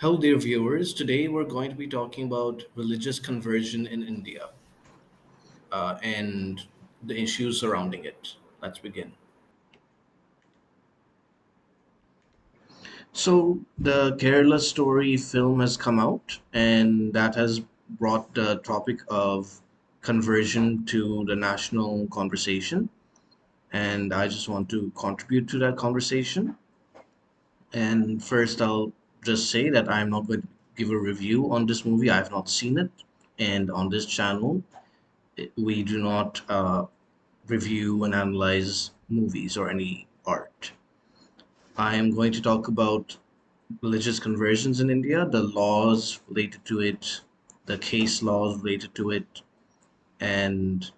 Hello, dear viewers. Today we're going to be talking about religious conversion in India and the issues surrounding it. Let's begin. So, the Kerala Story film has come out, and that has brought the topic of conversion to the national conversation. And I just want to contribute to that conversation. And first, I'll just say that I'm not going to give a review on this movie. I have not seen it. And on this channel, we do not review and analyze movies or any art. I am going to talk about religious conversions in India, the laws related to it, the case laws related to it, and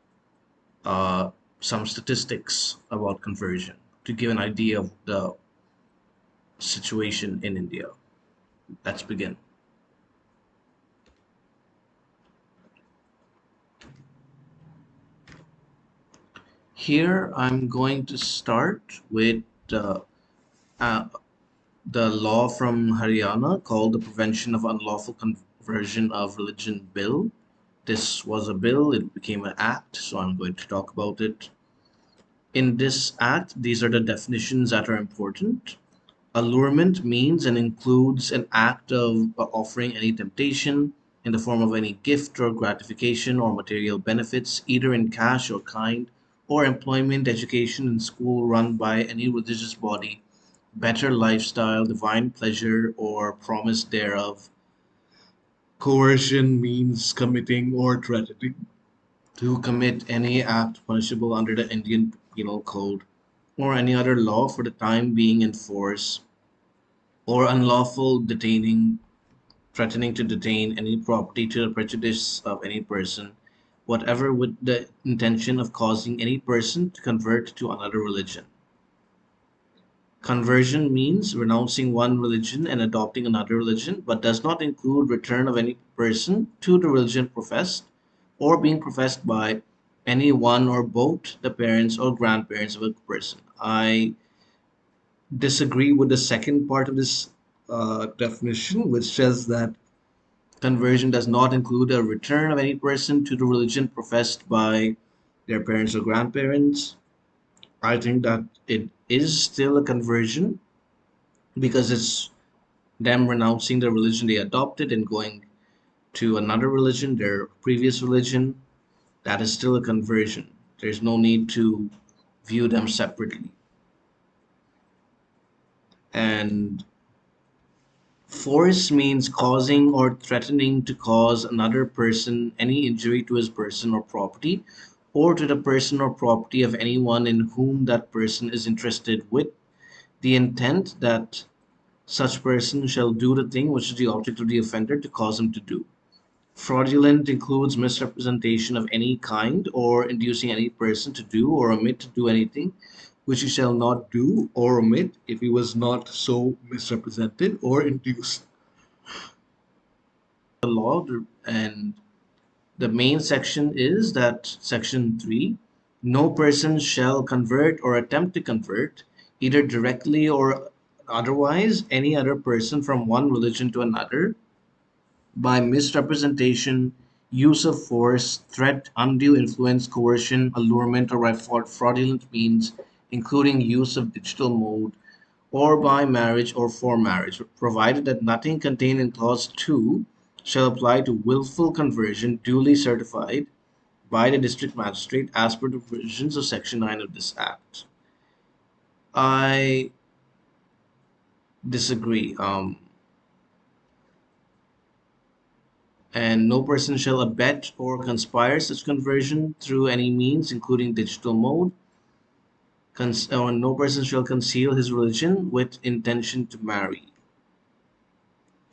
uh, some statistics about conversion to give an idea of the situation in India. Let's begin. Here, I'm going to start with uh, the law from Haryana called the Prevention of Unlawful Conversion of Religion Bill. This was a bill, it became an act, so I'm going to talk about it. In this act, these are the definitions that are important. Allurement means and includes an act of offering any temptation in the form of any gift or gratification or material benefits, either in cash or kind, or employment, education, and school run by any religious body, better lifestyle, divine pleasure, or promise thereof. Coercion means committing or threatening to commit any act punishable under the Indian Penal Code or any other law for the time being in force, or unlawful detaining, threatening to detain any property to the prejudice of any person, whatever with the intention of causing any person to convert to another religion. Conversion means renouncing one religion and adopting another religion, but does not include return of any person to the religion professed or being professed by any one or both the parents or grandparents of a person. I disagree with the second part of this definition, which says that conversion does not include a return of any person to the religion professed by their parents or grandparents. I think that it is still a conversion because it's them renouncing the religion they adopted and going to another religion, their previous religion. That is still a conversion. There's no need to view them separately. And force means causing or threatening to cause another person any injury to his person or property, or to the person or property of anyone in whom that person is interested, with the intent that such person shall do the thing which is the object of the offender to cause him to do. Fraudulent includes misrepresentation of any kind or inducing any person to do or omit to do anything which he shall not do or omit if he was not so misrepresented or induced. The law, and the main section is that section 3, no person shall convert or attempt to convert, either directly or otherwise, any other person from one religion to another by misrepresentation, use of force, threat, undue influence, coercion, allurement, or by fraudulent means, including use of digital mode, or by marriage or for marriage, provided that nothing contained in clause 2 shall apply to willful conversion duly certified by the district magistrate as per the provisions of section 9 of this act. I disagree. And no person shall abet or conspire such conversion through any means, including digital mode. Or no person shall conceal his religion with intention to marry.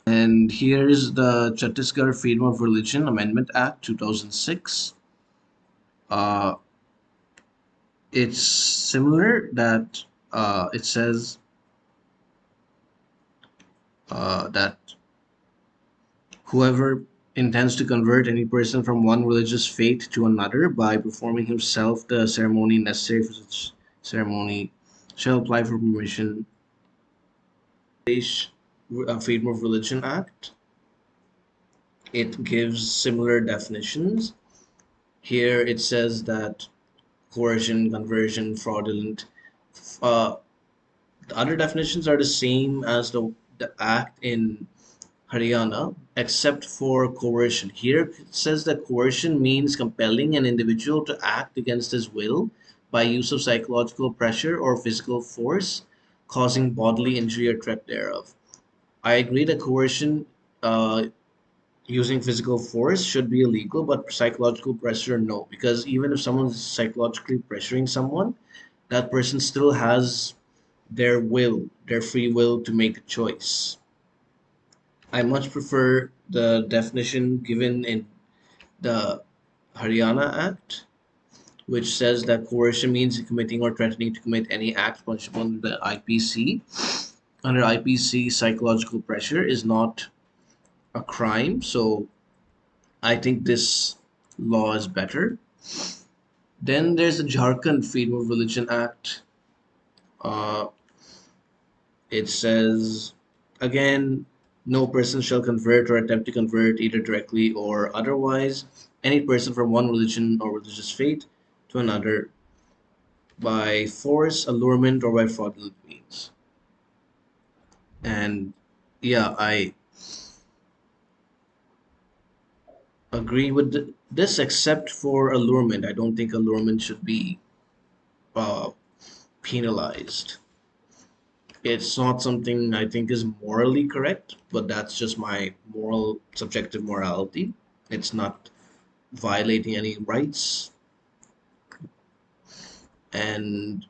And here's the Chhattisgarh Freedom of Religion Amendment Act 2006. Uh, it's similar that it says that whoever intends to convert any person from one religious faith to another by performing himself the ceremony necessary for such ceremony shall apply for permission. Freedom of Religion Act. It gives similar definitions. Here it says that coercion, conversion, fraudulent. Uh, the other definitions are the same as the act in Haryana, except for coercion. Here it says that coercion means compelling an individual to act against his will by use of psychological pressure or physical force, causing bodily injury or threat thereof. I agree that coercion, using physical force, should be illegal, but psychological pressure, no. Because even if someone's psychologically pressuring someone, that person still has their will, their free will to make a choice. I much prefer the definition given in the Haryana Act, which says that coercion means committing or threatening to commit any act punishable under the IPC. Under IPC, psychological pressure is not a crime, so I think this law is better. Then there's the Jharkhand Freedom of Religion Act. Uh, it says, again, no person shall convert or attempt to convert either directly or otherwise any person from one religion or religious faith to another by force, allurement, or by fraudulent means. And yeah, I agree with this, except for allurement. I don't think allurement should be uh, penalized. It's not something I think is morally correct, but that's just my subjective morality. It's not violating any rights. And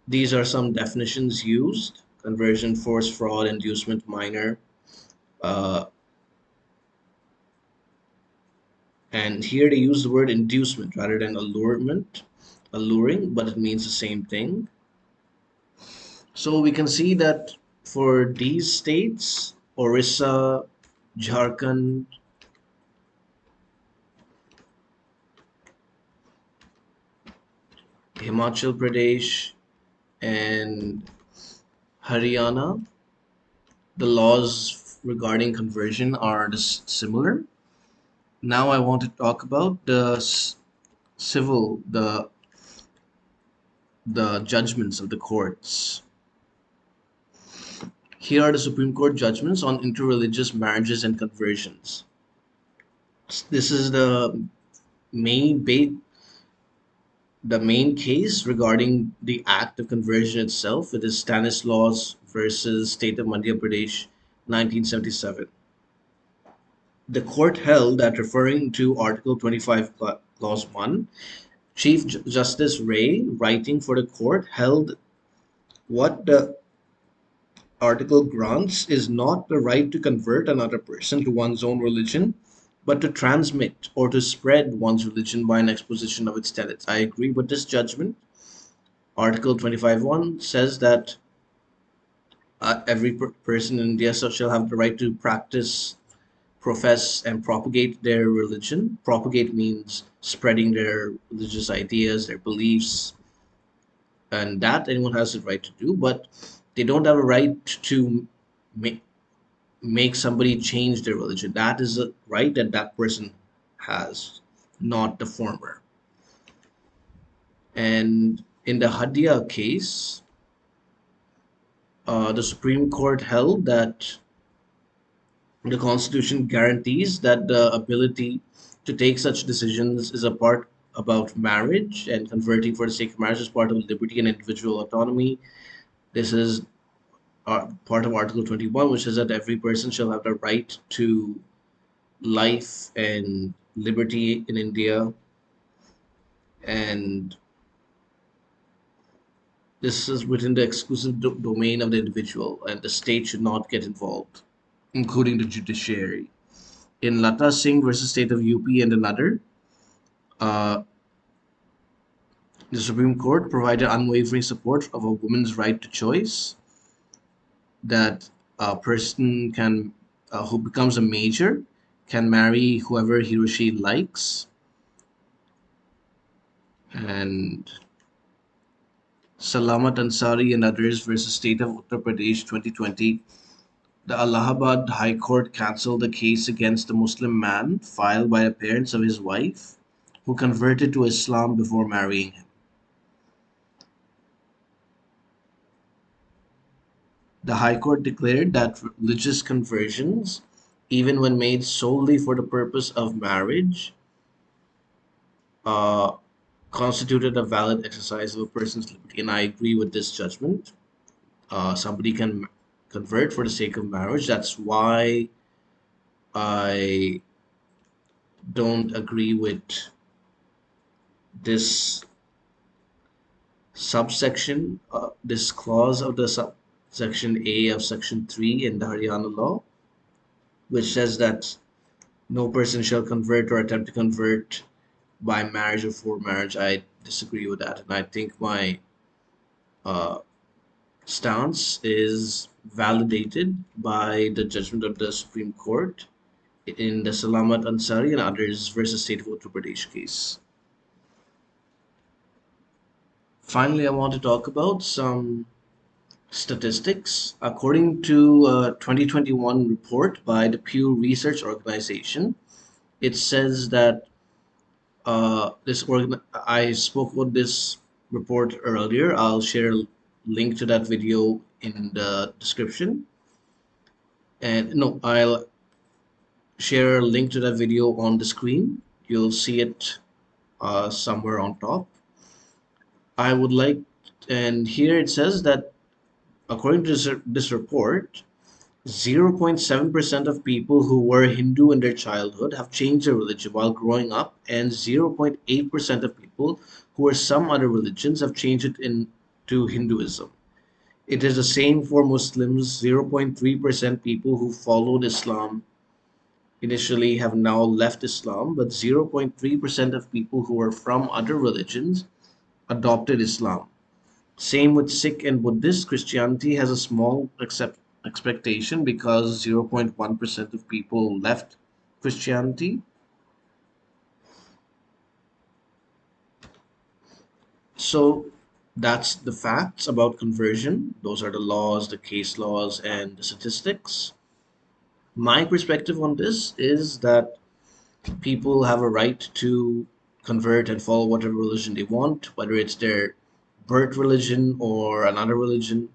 these are some definitions used: conversion, force, fraud, inducement, minor. Uh, and here they use the word inducement rather than allurement, alluring, but it means the same thing. So we can see that for these states, Orissa, Jharkhand, Himachal Pradesh, and Haryana, the laws regarding conversion are similar. Now I want to talk about civil, the judgments of the courts. Here are the Supreme Court judgments on interreligious marriages and conversions. This is main ba- the main case regarding the act of conversion itself. It is Stanislaus versus State of Madhya Pradesh, 1977. The court held that, referring to Article 25, Clause 1, Chief Justice Ray, writing for the court, held what the article grants is not the right to convert another person to one's own religion, but to transmit or to spread one's religion by an exposition of its tenets. I agree with this judgment. Article 25.1 says that every person in India shall have the right to practice, profess, and propagate their religion. Propagate means spreading their religious ideas, their beliefs, and that anyone has the right to do, but they don't have a right to make, make somebody change their religion. That is a right that that person has, not the former. And in the Hadia case, the Supreme Court held that the Constitution guarantees that the ability to take such decisions is a part about marriage, and converting for the sake of marriage is part of liberty and individual autonomy. This is part of Article 21, which says that every person shall have the right to life and liberty in India. And this is within the exclusive domain of the individual, and the state should not get involved, including the judiciary. In Lata Singh versus State of UP and another, uh, the Supreme Court provided unwavering support of a woman's right to choice, that a person can, who becomes a major, can marry whoever he or she likes, and Salamat Ansari and others versus State of Uttar Pradesh 2020, the Allahabad High Court cancelled the case against a Muslim man filed by the parents of his wife who converted to Islam before marrying him. The High Court declared that religious conversions, even when made solely for the purpose of marriage, uh, constituted a valid exercise of a person's liberty. And I agree with this judgment. Somebody can convert for the sake of marriage. That's why I don't agree with this subsection, this clause of the subsection A of section 3 in the Haryana law, which says that no person shall convert or attempt to convert by marriage or for marriage. I disagree with that. And I think my uh, stance is validated by the judgment of the Supreme Court in the Salamat Ansari and others versus State of Uttar Pradesh case. Finally, I want to talk about some statistics. According to a 2021 report by the Pew Research Organization, it says that I spoke about this report earlier. I'll share a link to that video in the description. And no, I'll share a link to that video on the screen. You'll see it somewhere on top. I would like, and here it says that according to this report, 0.7% of people who were Hindu in their childhood have changed their religion while growing up, and 0.8% of people who were some other religions have changed it into Hinduism. It is the same for Muslims. 0.3% people who followed Islam initially have now left Islam, but 0.3% of people who were from other religions adopted Islam. Same with Sikh and Buddhist. Christianity has a small expectation because 0.1% of people left Christianity. So that's the facts about conversion. Those are the laws, the case laws, and the statistics. My perspective on this is that people have a right to convert and follow whatever religion they want, whether it's their birth religion or another religion,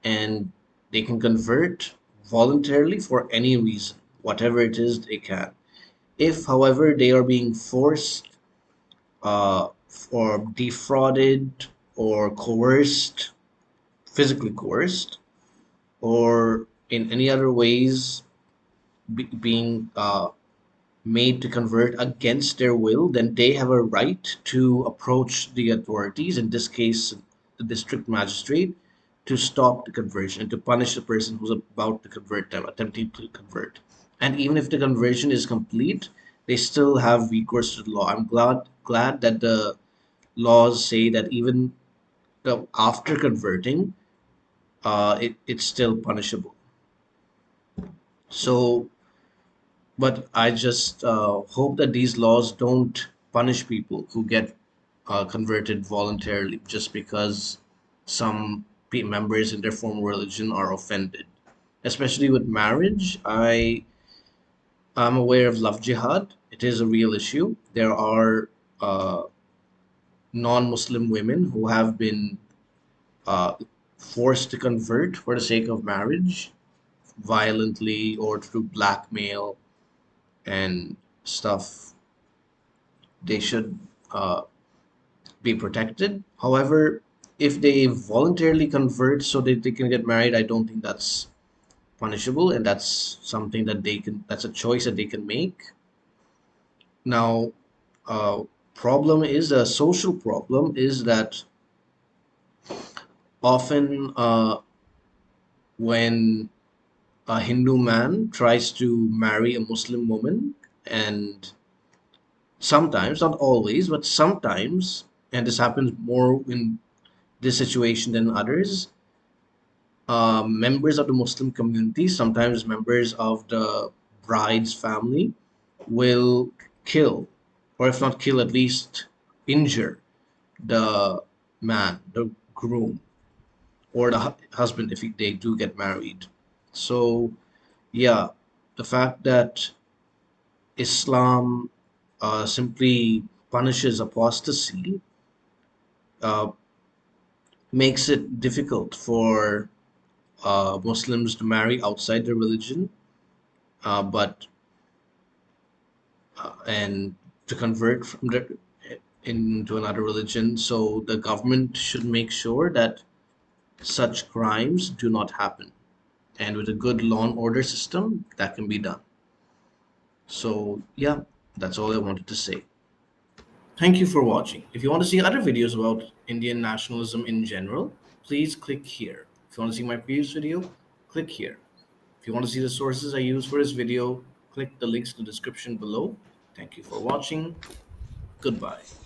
and they can convert voluntarily for any reason, whatever it is they can. If, however, they are being forced or defrauded or coerced, physically coerced, or in any other ways being made to convert against their will, then they have a right to approach the authorities, in this case, the district magistrate, to stop the conversion and to punish the person who's about to convert them, attempting to convert. And even if the conversion is complete, they still have recourse to the law. I'm glad that the laws say that even after converting, it's still punishable. So but I just hope that these laws don't punish people who get converted voluntarily just because some members in their former religion are offended. Especially with marriage, am aware of love jihad. It is a real issue. There are uh, non-Muslim women who have been uh, forced to convert for the sake of marriage, violently or through blackmail and stuff. They should be protected. However, if they voluntarily convert so that they can get married, I don't think that's punishable, and that's something that that's a choice that they can make. Now, problem is a social problem is that often when a Hindu man tries to marry a Muslim woman, and sometimes, not always, but sometimes, and this happens more in this situation than others, members of the Muslim community, sometimes members of the bride's family, will kill, or if not kill, at least injure the man, the groom or the husband if they do get married. So, yeah, the fact that Islam simply punishes apostasy uh, makes it difficult for Muslims to marry outside their religion, but and to convert from the into another religion. So the government should make sure that such crimes do not happen. And with a good law and order system, that can be done. So yeah, that's all I wanted to say. Thank you for watching. If you want to see other videos about Indian nationalism in general, please click here. If you want to see my previous video, click here. If you want to see the sources I use for this video, click the links in the description below. Thank you for watching. Goodbye.